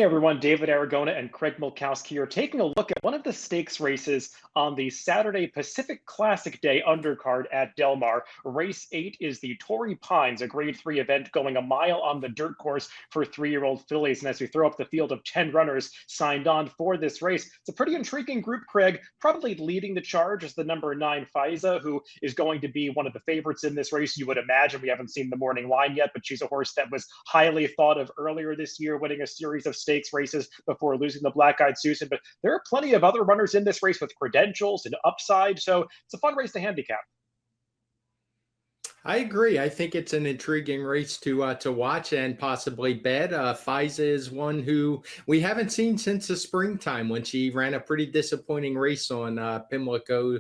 Hey everyone, David Aragona and Craig Milkowski are taking a look at one of the stakes races on the Saturday Pacific Classic Day undercard at Del Mar. Race 8 is the Torrey Pines, a Grade 3 event going a mile on the dirt course for three-year-old fillies. And as we throw up the field of 10 runners signed on for this race, it's a pretty intriguing group, Craig. Probably leading the charge is the number 9 Faiza, who is going to be one of the favorites in this race. You would imagine. We haven't seen the morning line yet, but she's a horse that was highly thought of earlier this year, winning a series of stakes races before losing the Black-Eyed Susan. But there are plenty of other runners in this race with credentials and upside, so it's a fun race to handicap. I agree. I think it's an intriguing race to watch and possibly bet. Faiza is one who we haven't seen since the springtime when she ran a pretty disappointing race on Pimlico,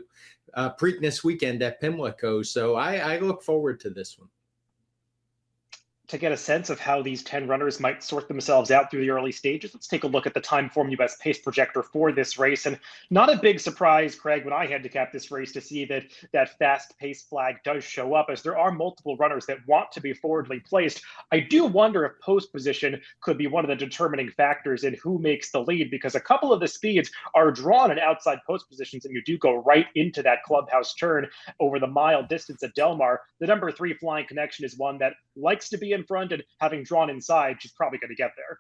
Preakness weekend at Pimlico. So I look forward to this one. To get a sense of how these 10 runners might sort themselves out through the early stages, let's take a look at the Timeform US pace projector for this race. And not a big surprise, Craig, when I handicap this race to see that fast pace flag does show up, as there are multiple runners that want to be forwardly placed. I do wonder if post position could be one of the determining factors in who makes the lead, because a couple of the speeds are drawn in outside post positions, and you do go right into that clubhouse turn over the mile distance at Del Mar. The number 3 Flying Connection is one that likes to be in front, and having drawn inside, she's probably going to get there.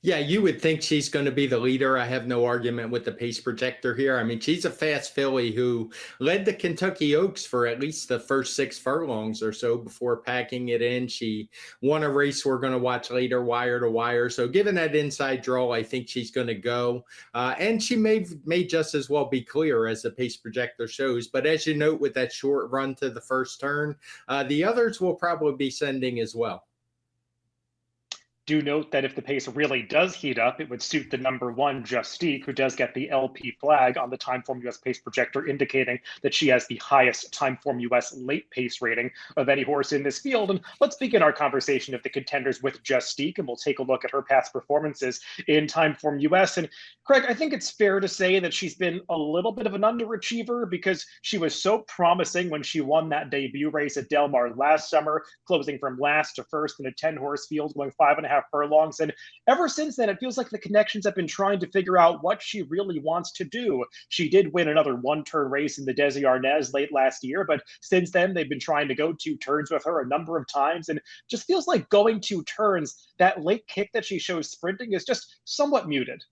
Yeah, you would think she's going to be the leader. I have no argument with the pace projector here. I mean, she's a fast filly who led the Kentucky Oaks for at least the first 6 furlongs or so before packing it in. She won a race we're going to watch later, wire to wire. So given that inside draw, I think she's going to go. And she may just as well be clear as the pace projector shows. But as you note with that short run to the first turn, the others will probably be sending as well. Do note that if the pace really does heat up, it would suit the number 1 Justique, who does get the LP flag on the Timeform US pace projector, indicating that she has the highest Timeform US late pace rating of any horse in this field. And let's begin our conversation of the contenders with Justique, and we'll take a look at her past performances in Timeform US. And Craig, I think it's fair to say that she's been a little bit of an underachiever, because she was so promising when she won that debut race at Del Mar last summer, closing from last to first in a 10-horse field, going 5.5 furlongs. And ever since then, it feels like the connections have been trying to figure out what she really wants to do. She did win another one-turn race in the Desi Arnaz late last year, but since then, they've been trying to go 2 turns with her a number of times, and just feels like going 2 turns, that late kick that she shows sprinting is just somewhat muted.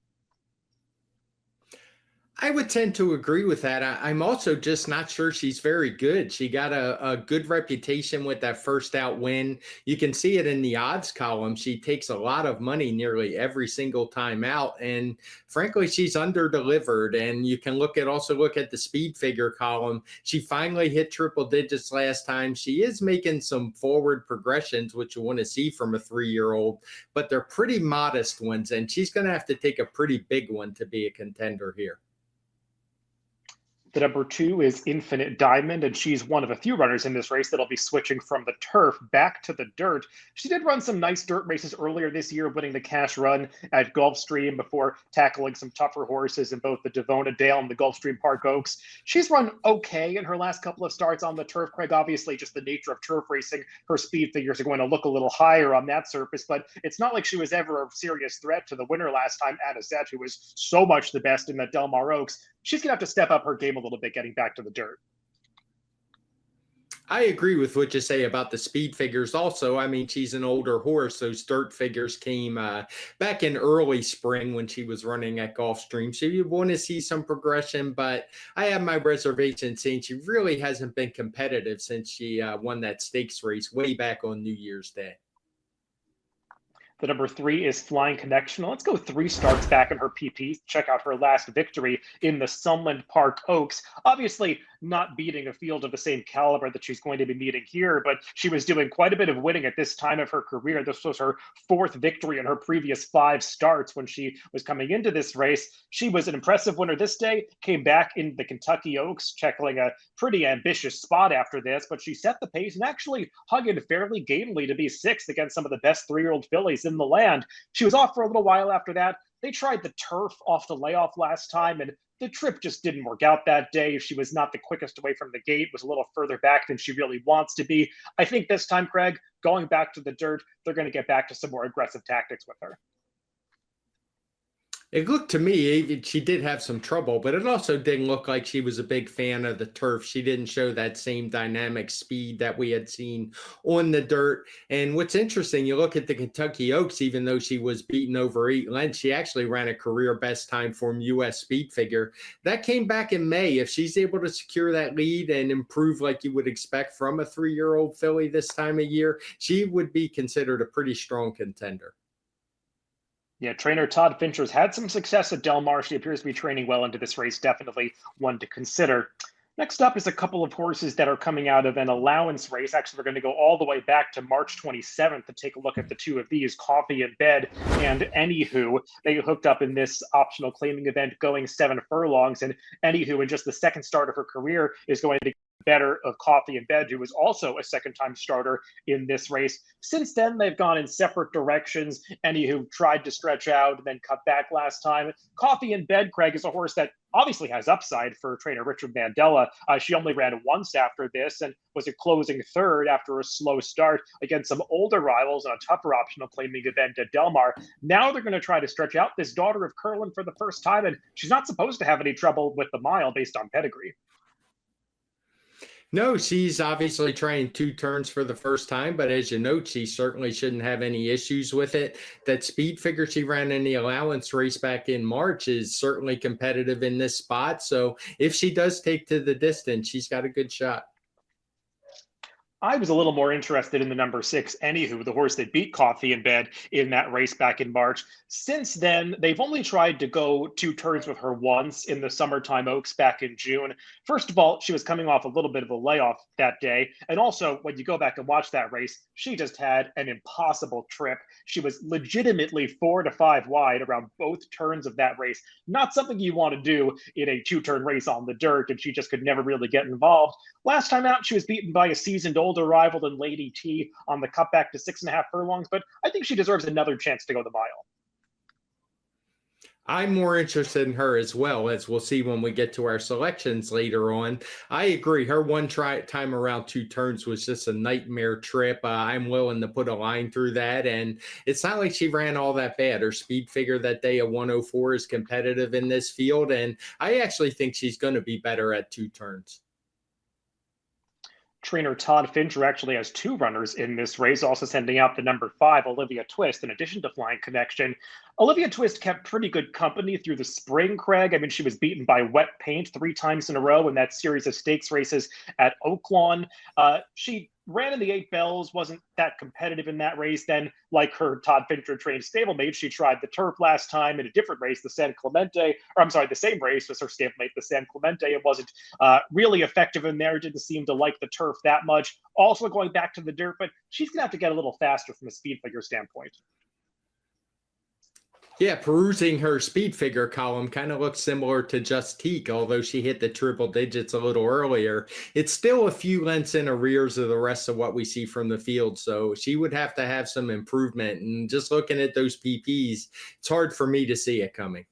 I would tend to agree with that. I'm also just not sure she's very good. She got a good reputation with that first out win. You can see it in the odds column. She takes a lot of money nearly every single time out. And frankly, she's under-delivered. And you can also look at the speed figure column. She finally hit triple digits last time. She is making some forward progressions, which you want to see from a 3-year-old, but they're pretty modest ones. And she's going to have to take a pretty big one to be a contender here. The number 2 is Infinite Diamond, and she's one of a few runners in this race that'll be switching from the turf back to the dirt. She did run some nice dirt races earlier this year, winning the Cash Run at Gulfstream before tackling some tougher horses in both the Devona Dale and the Gulfstream Park Oaks. She's run okay in her last couple of starts on the turf, Craig. Obviously, just the nature of turf racing, her speed figures are going to look a little higher on that surface, but it's not like she was ever a serious threat to the winner last time, Anisette, who was so much the best in the Del Mar Oaks. She's going to have to step up her game a little bit getting back to the dirt. I agree with what you say about the speed figures also. I mean, she's an older horse. Those dirt figures came back in early spring when she was running at Gulfstream. So you want to see some progression, but I have my reservations saying she really hasn't been competitive since she won that stakes race way back on New Year's Day. The number 3 is Flying Connection. Let's go 3 starts back in her PP. Check out her last victory in the Sunland Park Oaks. Obviously, not beating a field of the same caliber that she's going to be meeting here, but she was doing quite a bit of winning at this time of her career. This was her 4th victory in her previous 5 starts when she was coming into this race. She was an impressive winner this day, came back in the Kentucky Oaks, checking a pretty ambitious spot after this, but she set the pace and actually hung in fairly gamely to be 6th against some of the best 3-year-old fillies in the land. She was off for a little while after that, they tried the turf off the layoff last time, and the trip just didn't work out that day. She was not the quickest away from the gate, was a little further back than she really wants to be. I think this time, Craig, going back to the dirt, they're going to get back to some more aggressive tactics with her. It looked to me, she did have some trouble, but it also didn't look like she was a big fan of the turf. She didn't show that same dynamic speed that we had seen on the dirt. And what's interesting, you look at the Kentucky Oaks, even though she was beaten over 8 lengths, she actually ran a career best time form US speed figure. That came back in May. If she's able to secure that lead and improve like you would expect from a 3-year-old filly this time of year, she would be considered a pretty strong contender. Yeah, trainer Todd Fincher's had some success at Del Mar. She appears to be training well into this race. Definitely one to consider. Next up is a couple of horses that are coming out of an allowance race. Actually, we're going to go all the way back to March 27th to take a look at the two of these, Coffee in Bed and Anywho. They hooked up in this optional claiming event going 7 furlongs. And Anywho, in just the second start of her career, is going to better of Coffee in Bed, who was also a second-time starter in this race. Since then, they've gone in separate directions. Anywho tried to stretch out and then cut back last time. Coffee in Bed, Craig, is a horse that obviously has upside for trainer Richard Mandella. She only ran once after this and was a closing third after a slow start against some older rivals on a tougher optional claiming event at Del Mar. Now they're going to try to stretch out this daughter of Curlin for the first time, and she's not supposed to have any trouble with the mile based on pedigree. No, she's obviously trying 2 turns for the first time, but as you note, she certainly shouldn't have any issues with it. That speed figure she ran in the allowance race back in March is certainly competitive in this spot. So if she does take to the distance, she's got a good shot. I was a little more interested in the number 6, Anywho, the horse that beat Coffee in Bed in that race back in March. Since then, they've only tried to go 2 turns with her once in the Summertime Oaks back in June. First of all, she was coming off a little bit of a layoff that day. And also, when you go back and watch that race, she just had an impossible trip. She was legitimately 4 to 5 wide around both turns of that race. Not something you want to do in a 2-turn race on the dirt, and she just could never really get involved. Last time out, she was beaten by a seasoned older rival than Lady T on the cutback to 6.5 furlongs, but I think she deserves another chance to go the mile. I'm more interested in her as well, as we'll see when we get to our selections later on. I agree. Her one time around 2 turns was just a nightmare trip. I'm willing to put a line through that. And it's not like she ran all that bad. Her speed figure that day of 104 is competitive in this field. And I actually think she's going to be better at 2 turns. Trainer Todd Fincher actually has 2 runners in this race, also sending out the number 5, Olivia Twist, in addition to Flying Connection. Olivia Twist kept pretty good company through the spring, Craig. I mean, she was beaten by Wet Paint 3 times in a row in that series of stakes races at Oaklawn. She ran in the 8 Bells, wasn't that competitive in that race. Then, like her Todd Fincher trained stablemate, she tried the turf last time in a different race, the San Clemente, or I'm sorry, the same race as her stablemate, the San Clemente. It wasn't really effective in there. Didn't seem to like the turf that much. Also going back to the dirt, but she's going to have to get a little faster from a speed figure standpoint. Yeah, perusing her speed figure column kind of looks similar to Justique, although she hit the triple digits a little earlier. It's still a few lengths in arrears of the rest of what we see from the field, so she would have to have some improvement. And just looking at those PPs, it's hard for me to see it coming.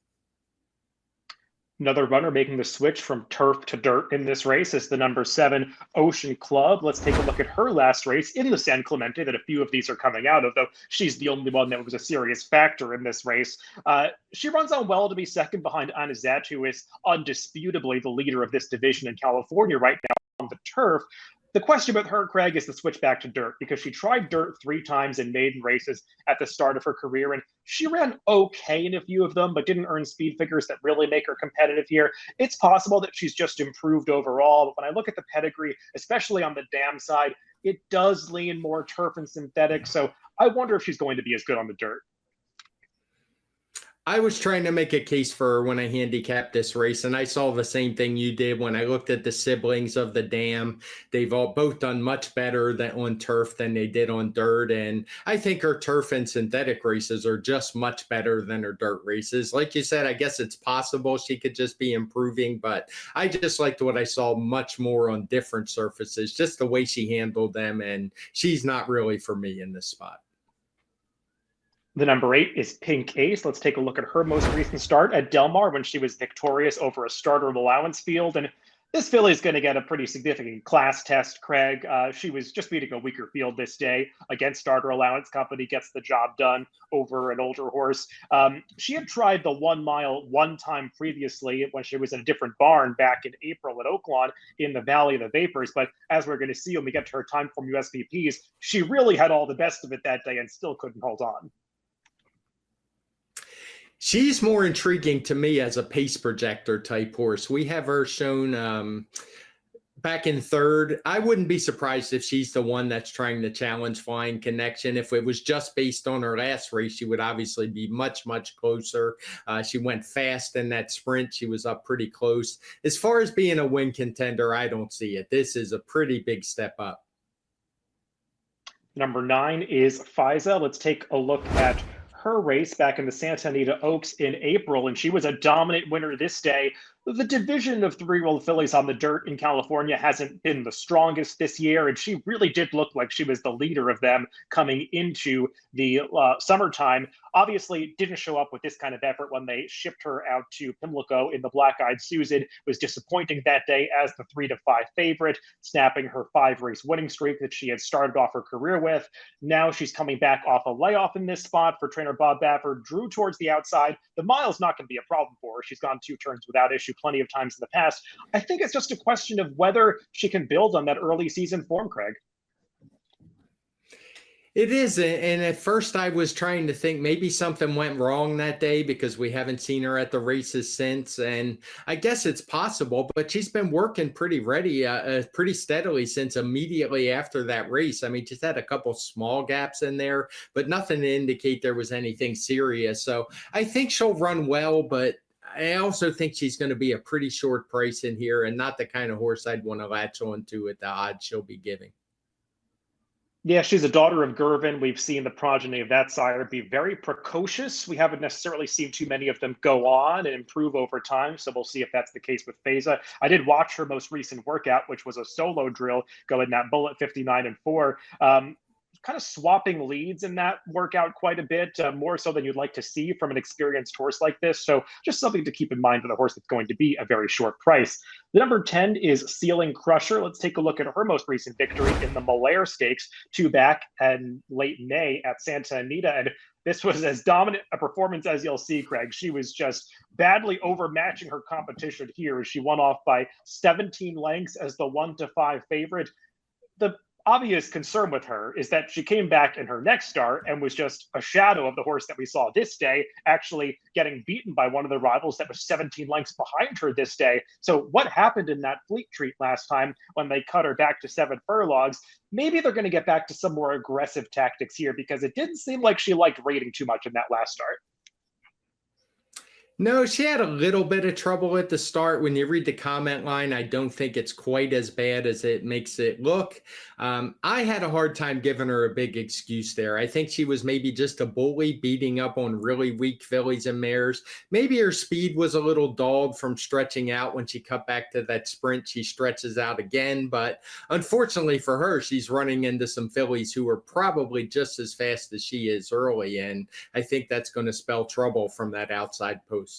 Another runner making the switch from turf to dirt in this race is the number 7 Ocean Club. Let's take a look at her last race in the San Clemente that a few of these are coming out of, though she's the only one that was a serious factor in this race. She runs on well to be second behind Anizet, who is undisputably the leader of this division in California right now on the turf. The question with her, Craig, is the switch back to dirt, because she tried dirt 3 times in maiden races at the start of her career, and she ran okay in a few of them, but didn't earn speed figures that really make her competitive here. It's possible that she's just improved overall, but when I look at the pedigree, especially on the dam side, it does lean more turf and synthetic, so I wonder if she's going to be as good on the dirt. I was trying to make a case for her when I handicapped this race, and I saw the same thing you did when I looked at the siblings of the dam. They've all both done much better on turf than they did on dirt, and I think her turf and synthetic races are just much better than her dirt races. Like you said, I guess it's possible she could just be improving, but I just liked what I saw much more on different surfaces, just the way she handled them, and she's not really for me in this spot. The number 8 is Pink Ace. Let's take a look at her most recent start at Del Mar when she was victorious over a starter allowance field. And this filly is going to get a pretty significant class test, Craig. She was just beating a weaker field this day against starter allowance. Company gets the job done over an older horse. She had tried the 1 mile one time previously when she was in a different barn back in April at Oaklawn in the Valley of the Vapors. But as we're going to see when we get to her time form USPPs, she really had all the best of it that day and still couldn't hold on. She's more intriguing to me as a pace projector type horse. We have her shown back in third. I wouldn't be surprised if she's the one that's trying to challenge Flying Connection. If it was just based on her last race, she would obviously be much, much closer. She went fast in that sprint. She was up pretty close. As far as being a win contender, I don't see it. This is a pretty big step up. Number 9 is FISA. Let's take a look at her race back in the Santa Anita Oaks in April, and she was a dominant winner this day. The division of 3-year-old fillies on the dirt in California hasn't been the strongest this year, and she really did look like she was the leader of them coming into the summertime. Obviously, didn't show up with this kind of effort when they shipped her out to Pimlico in the Black-Eyed Susan. Was disappointing that day as the 3-5 favorite, snapping her 5-race winning streak that she had started off her career with. Now she's coming back off a layoff in this spot for trainer Bob Baffert. Drew towards the outside. The mile's not going to be a problem for her. She's gone 2 turns without issue plenty of times in the past. I think it's just a question of whether she can build on that early season form, Craig. It is. And at first I was trying to think maybe something went wrong that day because we haven't seen her at the races since. And I guess it's possible, but she's been working pretty steadily since immediately after that race. I mean, just had a couple small gaps in there, but nothing to indicate there was anything serious. So I think she'll run well, but I also think she's going to be a pretty short price in here and not the kind of horse I'd want to latch on to at the odds she'll be giving. Yeah, she's a daughter of Gervin. We've seen the progeny of that sire be very precocious. We haven't necessarily seen too many of them go on and improve over time, so we'll see if that's the case with Feza. I did watch her most recent workout, which was a solo drill, going that bullet 59-4. Kind of swapping leads in that workout quite a bit, more so than you'd like to see from an experienced horse like this. So just something to keep in mind with a horse that's going to be a very short price. The number 10 is Ceiling Crusher. Let's take a look at her most recent victory in the Malaire Stakes, 2 back and late May at Santa Anita. And this was as dominant a performance as you'll see, Craig. She was just badly overmatching her competition here as she won off by 17 lengths as the 1-5 favorite. The obvious concern with her is that she came back in her next start and was just a shadow of the horse that we saw this day, actually getting beaten by one of the rivals that was 17 lengths behind her this day. So what happened in that Fleet Treat last time when they cut her back to 7 furlongs? Maybe they're going to get back to some more aggressive tactics here because it didn't seem like she liked rating too much in that last start. No, she had a little bit of trouble at the start. When you read the comment line, I don't think it's quite as bad as it makes it look. I had a hard time giving her a big excuse there. I think she was maybe just a bully beating up on really weak fillies and mares. Maybe her speed was a little dulled from stretching out. When she cut back to that sprint, she stretches out again. But unfortunately for her, she's running into some fillies who are probably just as fast as she is early. And I think that's going to spell trouble from that outside post.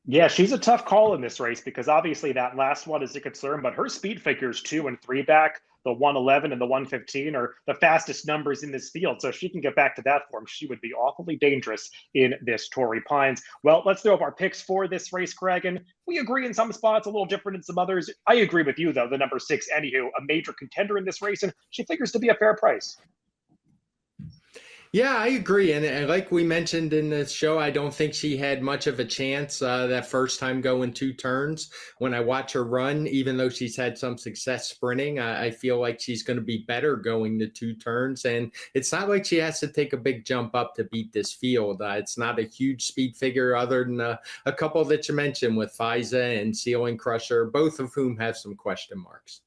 Yeah, she's a tough call in this race because obviously that last one is a concern, but her speed figures 2 and 3 back, the 111 and the 115 are the fastest numbers in this field. So if she can get back to that form, she would be awfully dangerous in this Torrey Pines. Well, let's throw up our picks for this race, Craig. And we agree in some spots, a little different in some others. I agree with you, though, the number 6, anywho, a major contender in this race, and she figures to be a fair price. Yeah, I agree. And like we mentioned in the show, I don't think she had much of a chance that first time going 2 turns. When I watch her run, even though she's had some success sprinting, I feel like she's going to be better going to 2 turns. And it's not like she has to take a big jump up to beat this field. It's not a huge speed figure other than a couple that you mentioned with Fisa and Ceiling Crusher, both of whom have some question marks.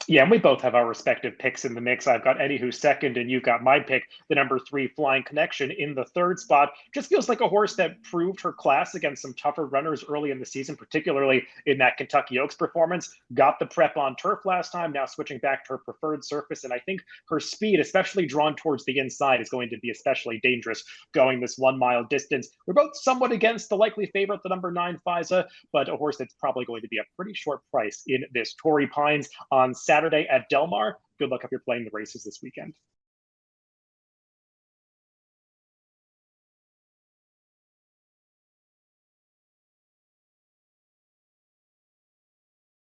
Yeah, and we both have our respective picks in the mix. I've got Eddie who's second, and you've got my pick, the number 3 Flying Connection, in the third spot. Just feels like a horse that proved her class against some tougher runners early in the season, particularly in that Kentucky Oaks performance. Got the prep on turf last time, now switching back to her preferred surface. And I think her speed, especially drawn towards the inside, is going to be especially dangerous going this 1 mile distance. We're both somewhat against the likely favorite, the number 9 FISA, but a horse that's probably going to be a pretty short price in this Torrey Pines on Saturday at Del Mar. Good luck if you're playing the races this weekend.